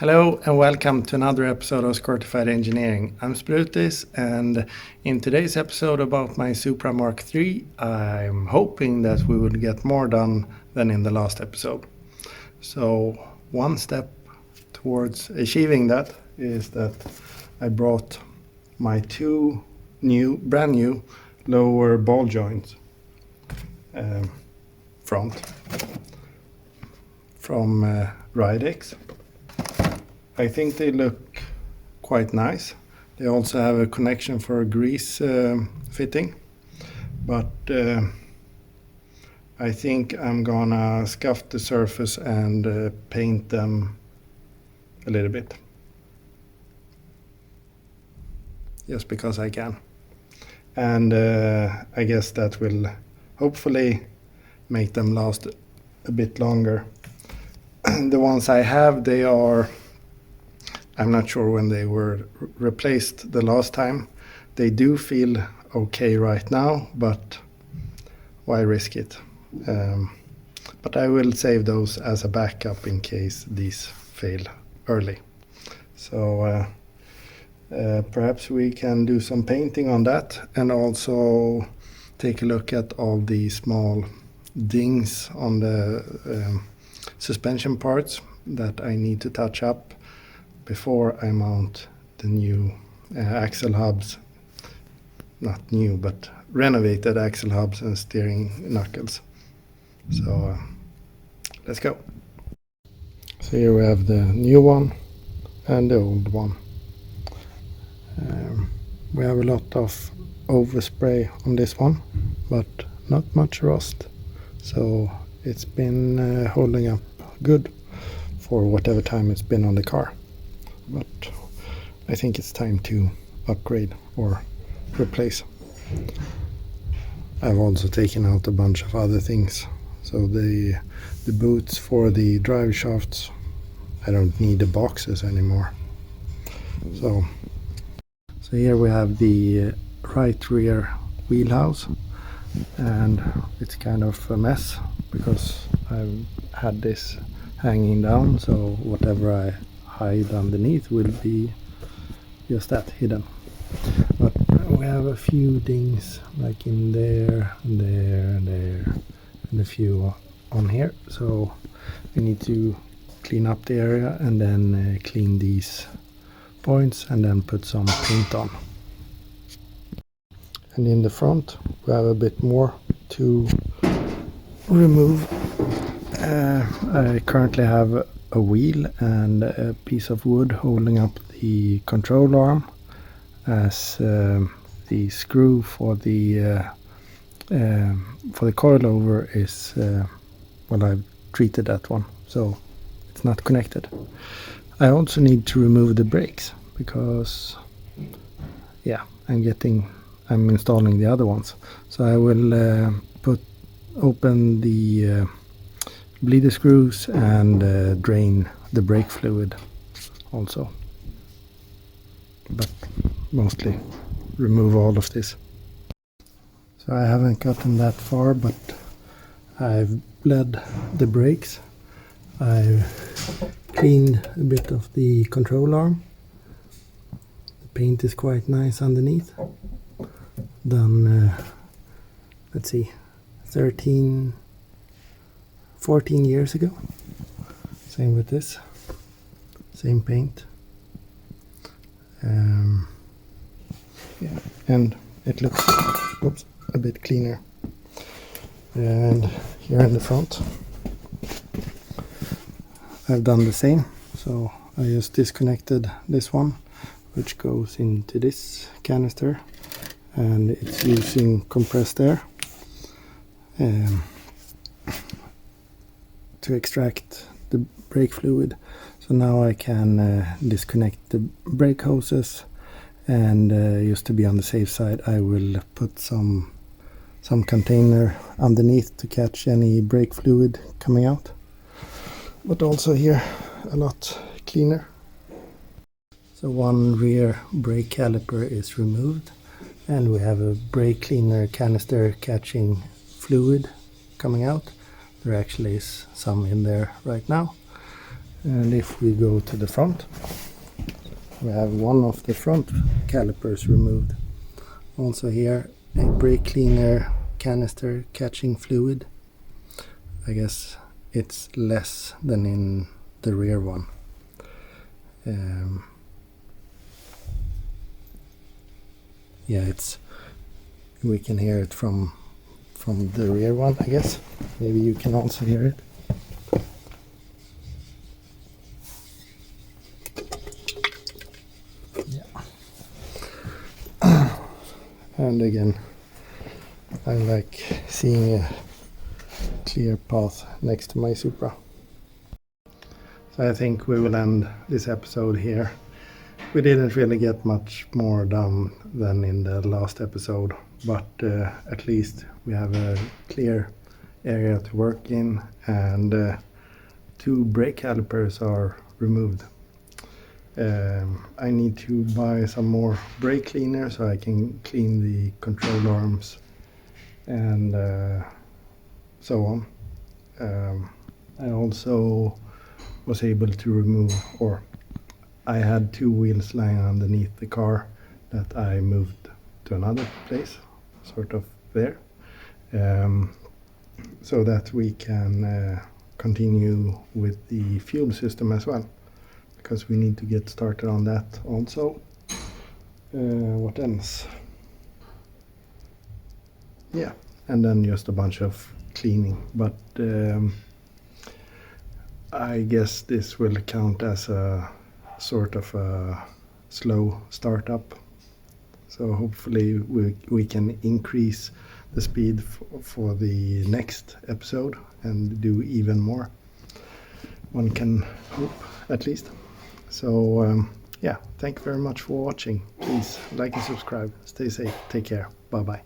Hello and welcome to another episode of SqEngineering. I'm Sprutis, and in today's episode about my Supra Mk3, I'm hoping that we will get more done than in the last episode. So one step towards achieving that is that I brought my two brand new lower ball joints front from Ridex. I think they look quite nice. They also have a connection for a grease fitting, but I think I'm gonna scuff the surface and paint them a little bit, just because I can. And I guess that will hopefully make them last a bit longer. The ones I have, I'm not sure when they were replaced the last time. They do feel okay right now, but why risk it? But I will save those as a backup in case these fail early. So perhaps we can do some painting on that and also take a look at all the small dings on the suspension parts that I need to touch up before I mount the new axle hubs. Not new, but renovated axle hubs and steering knuckles. So let's go. So here we have the new one and the old one. We have a lot of overspray on this one, but not much rust. So it's been holding up good for whatever time it's been on the car. But I think it's time to upgrade or replace. I've also taken out a bunch of other things. So the boots for the drive shafts, I don't need the boxes anymore. So here we have the right rear wheelhouse, and it's kind of a mess because I've had this hanging down, so whatever I hide underneath will be just that, hidden. But we have a few dings like in there, and a few on here, so we need to clean up the area and then clean these points and then put some paint on. And in the front we have a bit more to remove. I currently have a wheel and a piece of wood holding up the control arm, as the screw for the coilover is well, I've treated that one, so it's not connected. I also need to remove the brakes because I'm installing the other ones. So I will open the bleeder screws and drain the brake fluid also, but mostly remove all of this. So I haven't gotten that far, but I've bled the brakes. I've cleaned a bit of the control arm. The paint is quite nice underneath. Done let's see, 14 years ago. Same with this, same paint. And it looks a bit cleaner. And here in the front I've done the same. So I just disconnected this one, which goes into this canister, and it's using compressed air to extract the brake fluid. So now I can disconnect the brake hoses, and just to be on the safe side, I will put some container underneath to catch any brake fluid coming out. But also here a lot cleaner. So one rear brake caliper is removed, and we have a brake cleaner canister catching fluid coming out. There actually is some in there right now. And if we go to the front, we have one of the front calipers removed. Also here a brake cleaner canister catching fluid. I guess it's less than in the rear one. Yeah, we can hear it from the rear one, I guess. Maybe you can also hear it. Yeah. And again, I like seeing a clear path next to my Supra. So I think we will end this episode here. We didn't really get much more done than in the last episode, but at least we have a clear area to work in, and 2 brake calipers are removed. I need to buy some more brake cleaner so I can clean the control arms and so on. I also was able to remove, or I had 2 wheels lying underneath the car that I moved to another place, sort of there, so that we can continue with the fuel system as well, because we need to get started on that also. What else? Yeah, and then just a bunch of cleaning, but I guess this will count as a sort of a slow startup. So hopefully we can increase the speed for the next episode and do even more. One can hope, at least. So yeah, thank you very much for watching. Please like and subscribe. Stay safe. Take care. Bye bye.